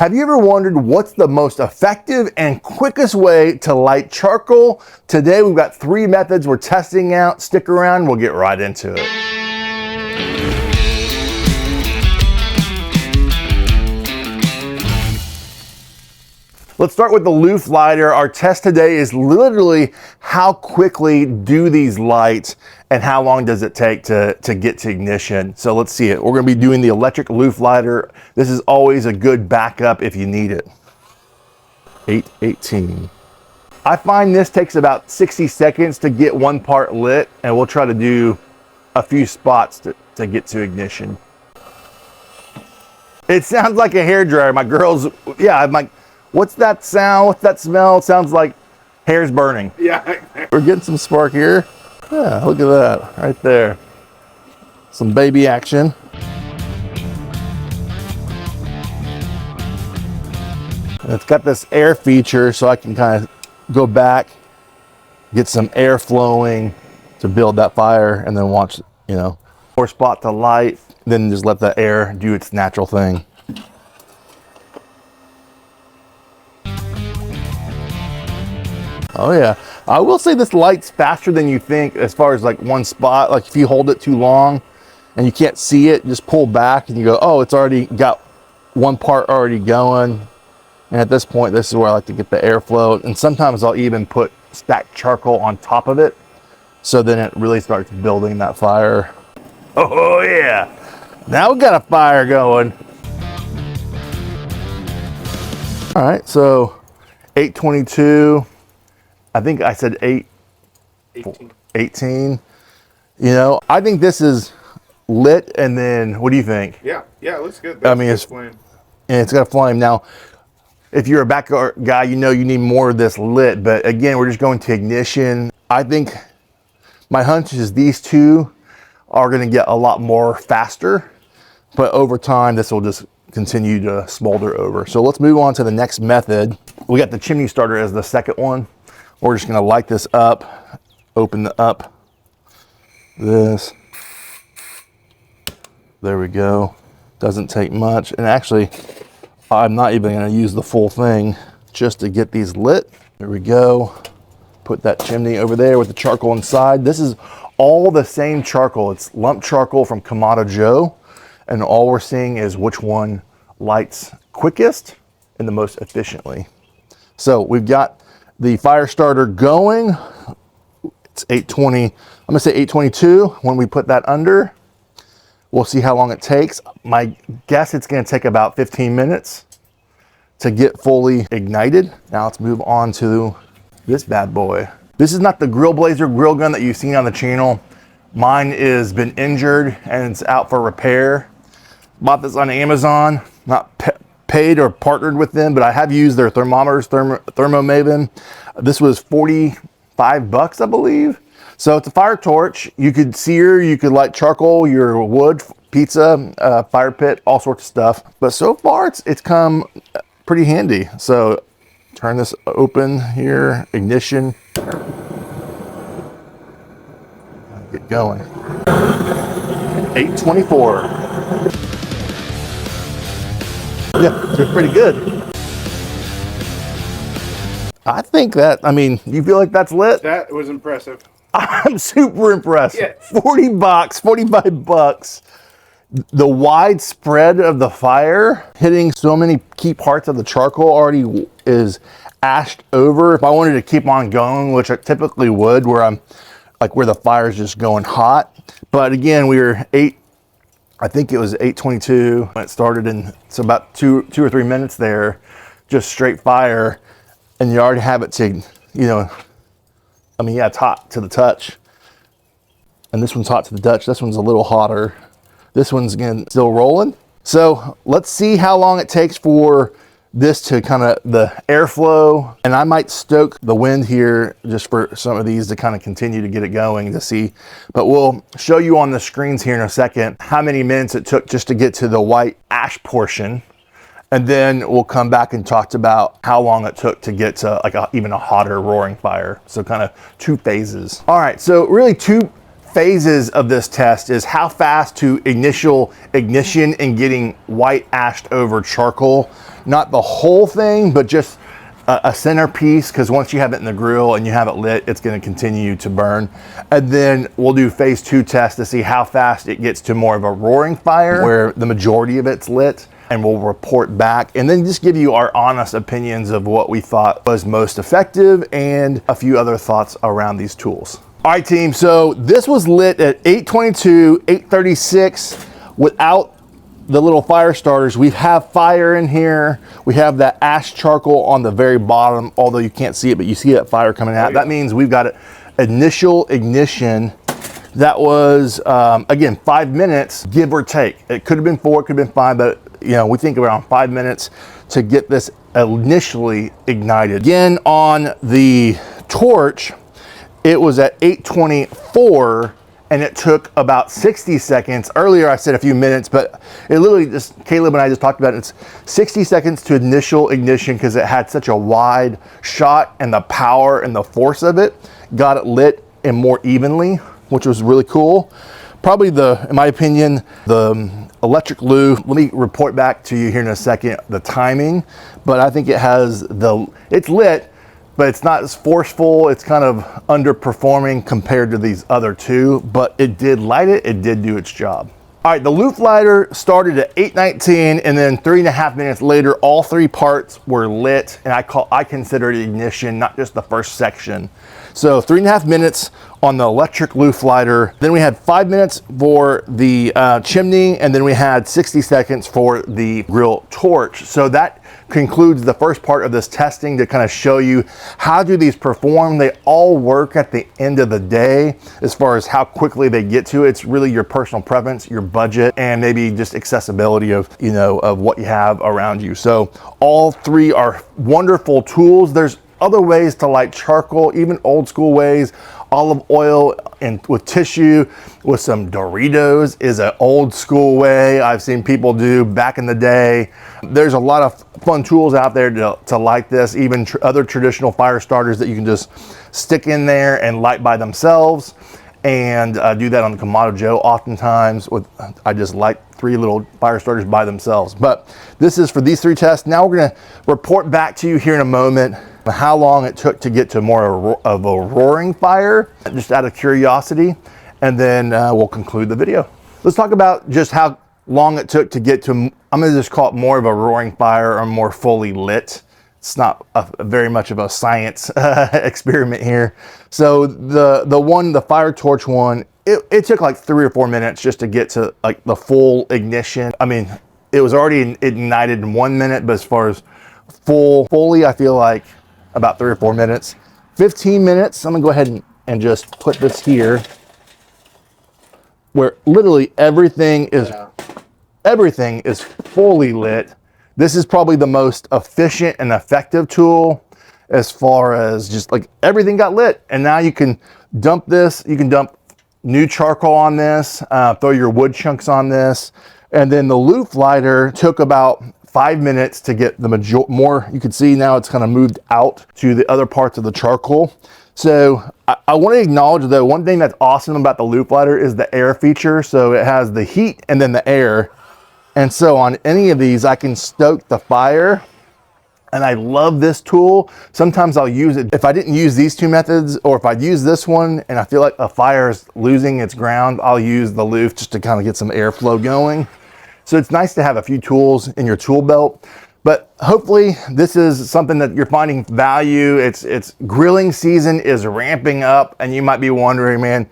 Have you ever wondered what's the most effective and quickest way to light charcoal? Today we've got 3 methods we're testing out. Stick around, we'll get right into it. Let's start with the Loof lighter. Our test today is literally how quickly do these light and how long does it take to get to ignition. So let's see it. We're gonna be doing the electric Loof lighter. This is always a good backup if you need it. 8:18. I find this takes about 60 seconds to get one part lit, and we'll try to do a few spots to get to ignition. It sounds like a hairdryer. My girls, yeah, I'm like, what's that sound? What's that smell? It sounds like hair's burning. Yeah. We're getting some spark here. Yeah, look at that right there. Some baby action. And it's got this air feature so I can kind of go back, get some air flowing to build that fire, and then watch, you know, more spot to light, then just let the air do its natural thing. Oh yeah, I will say this lights faster than you think as far as like one spot. Like if you hold it too long and you can't see it, just pull back and you go, oh, it's already got one part already going. And at this point, this is where I like to get the airflow. And sometimes I'll even put stacked charcoal on top of it. So then it really starts building that fire. Oh yeah, now we got a fire going. All right, so 8:22. I think I said 18. You know, I think this is lit, and then what do you think? Yeah, it looks good. I mean, it's flame. And it's got a flame. Now, if you're a backyard guy, you know you need more of this lit, but again, we're just going to ignition. I think my hunch is these two are gonna get a lot more faster, but over time, this will just continue to smolder over. So let's move on to the next method. We got the chimney starter as the second one. We're just gonna light this up, open up this. There we go. Doesn't take much. And actually, I'm not even gonna use the full thing just to get these lit. There we go. Put that chimney over there with the charcoal inside. This is all the same charcoal. It's lumped charcoal from Kamado Joe. And all we're seeing is which one lights quickest and the most efficiently. So we've got the fire starter going. It's 8:20. I'm gonna say 8:22 when we put that under. We'll see how long it takes. My guess it's gonna take about 15 minutes to get fully ignited. Now let's move on to this bad boy. This is not the Grill Blazer grill gun that you've seen on the channel. Mine has been injured and it's out for repair. Bought this on Amazon, not paid or partnered with them, but I have used their thermometers, Thermo Maven. This was 45 bucks, I believe. So it's a fire torch. You could sear, you could light charcoal, your wood, pizza, fire pit, all sorts of stuff. But so far it's come pretty handy. So turn this open here, ignition. Get going. 8:24. Yeah, it's pretty good. I think that, I mean, you feel like that's lit? That was impressive. I'm super impressed. Yeah. 40 bucks, 45 bucks. The wide spread of the fire, hitting so many key parts of the charcoal already is ashed over. If I wanted to keep on going, which I typically would, where I'm like where the fire is just going hot. But again, we were I think it was 8:22 when it started, and it's about two or 3 minutes there, just straight fire, and you already have it to, you know, I mean, yeah, it's hot to the touch, and this one's hot to the touch. This one's a little hotter. This one's again still rolling. So let's see how long it takes for this to kind of the airflow, and I might stoke the wind here just for some of these to kind of continue to get it going to see, but we'll show you on the screens here in a second how many minutes it took just to get to the white ash portion, and then we'll come back and talk about how long it took to get to like even a hotter roaring fire. So kind of two phases. All right, so really two phases of this test is how fast to initial ignition and getting white ashed over charcoal. Not the whole thing, but just a centerpiece, because once you have it in the grill and you have it lit, it's going to continue to burn. And then we'll do phase 2 test to see how fast it gets to more of a roaring fire where the majority of it's lit, and we'll report back and then just give you our honest opinions of what we thought was most effective and a few other thoughts around these tools. All right, team, so this was lit at 822, 836 without the little fire starters. We have fire in here. We have that ash charcoal on the very bottom, although you can't see it, but you see that fire coming out. That means we've got an initial ignition. That was, again, 5 minutes, give or take. It could have been 4, it could have been 5, but you know, we think around 5 minutes to get this initially ignited. Again, on the torch, it was at 824, and it took about 60 seconds. Earlier I said a few minutes, but it literally just, Caleb and I just talked about it. It's 60 seconds to initial ignition because it had such a wide shot, and the power and the force of it got it lit and more evenly, which was really cool. Probably in my opinion, the electric Loof, let me report back to you here in a second, the timing, but I think it's lit, but it's not as forceful. It's kind of underperforming compared to these other two, but it did light it. It did do its job. All right, the Loof lighter started at 8:19, and then 3.5 minutes later, all 3 parts were lit, and I consider it ignition, not just the first section. So 3.5 minutes on the electric Loof lighter. Then we had 5 minutes for the chimney, and then we had 60 seconds for the grill torch. So that concludes the first part of this testing to kind of show you how do these perform. They all work at the end of the day as far as how quickly they get to it. It's really your personal preference, your budget, and maybe just accessibility of, you know, of what you have around you. So all 3 are wonderful tools. There's other ways to light charcoal, even old school ways. Olive oil and with tissue with some Doritos is an old school way I've seen people do back in the day. There's a lot of fun tools out there to light this, even other traditional fire starters that you can just stick in there and light by themselves, and do that on the Kamado Joe oftentimes. I just light 3 little fire starters by themselves. But this is for these 3 tests. Now we're gonna report back to you here in a moment how long it took to get to more of a roaring fire, just out of curiosity, and then we'll conclude the video. Let's talk about just how long it took to get to, I'm gonna just call it more of a roaring fire or more fully lit. It's not very much of a science experiment here. So the fire torch one, it took like 3 or 4 minutes just to get to like the full ignition. I mean, it was already ignited in 1 minute, but as far as fully, I feel like about 3 or 4 minutes. 15 minutes, I'm gonna go ahead and just put this here, where literally everything is fully lit. This is probably the most efficient and effective tool as far as just like everything got lit. And now you can dump this, you can dump new charcoal on this, throw your wood chunks on this. And then the Loof lighter took about 5 minutes to get the more. You can see now it's kind of moved out to the other parts of the charcoal. So I want to acknowledge though, one thing that's awesome about the Loof lighter is the air feature. So it has the heat and then the air. And so on any of these, I can stoke the fire, and I love this tool. Sometimes I'll use it. If I didn't use these 2 methods, or if I'd use this one and I feel like a fire is losing its ground, I'll use the Loof just to kind of get some airflow going. So it's nice to have a few tools in your tool belt, but hopefully this is something that you're finding value. It's grilling season is ramping up, and you might be wondering, man,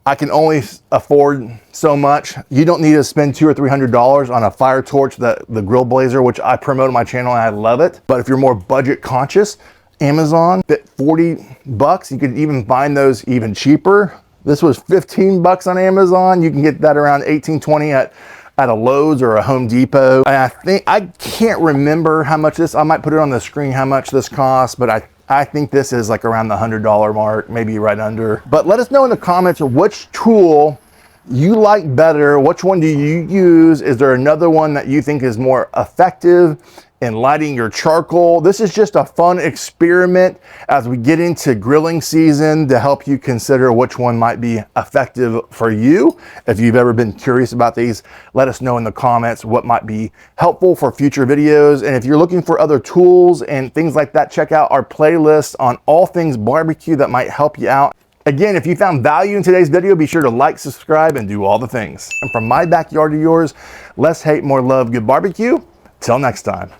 I can only afford so much. You don't need to spend $200 or $300 on a fire torch, the grill blazer, which I promote on my channel and I love it. But if you're more budget conscious, Amazon, fit 40 bucks. You could even find those even cheaper. This was 15 bucks on Amazon. You can get that around 18, 20 at a Lowe's or a Home Depot. And I can't remember how much this, I might put it on the screen how much this costs, but I think this is like around the $100 mark, maybe right under. But let us know in the comments which tool you like better. Which one do you use? Is there another one that you think is more effective in lighting your charcoal. This is just a fun experiment as we get into grilling season to help you consider which one might be effective for you. If you've ever been curious about these, let us know in the comments what might be helpful for future videos. And if you're looking for other tools and things like that, check out our playlist on all things barbecue that might help you out. Again, if you found value in today's video, be sure to like, subscribe, and do all the things. And from my backyard to yours, less hate, more love, good barbecue. Till next time.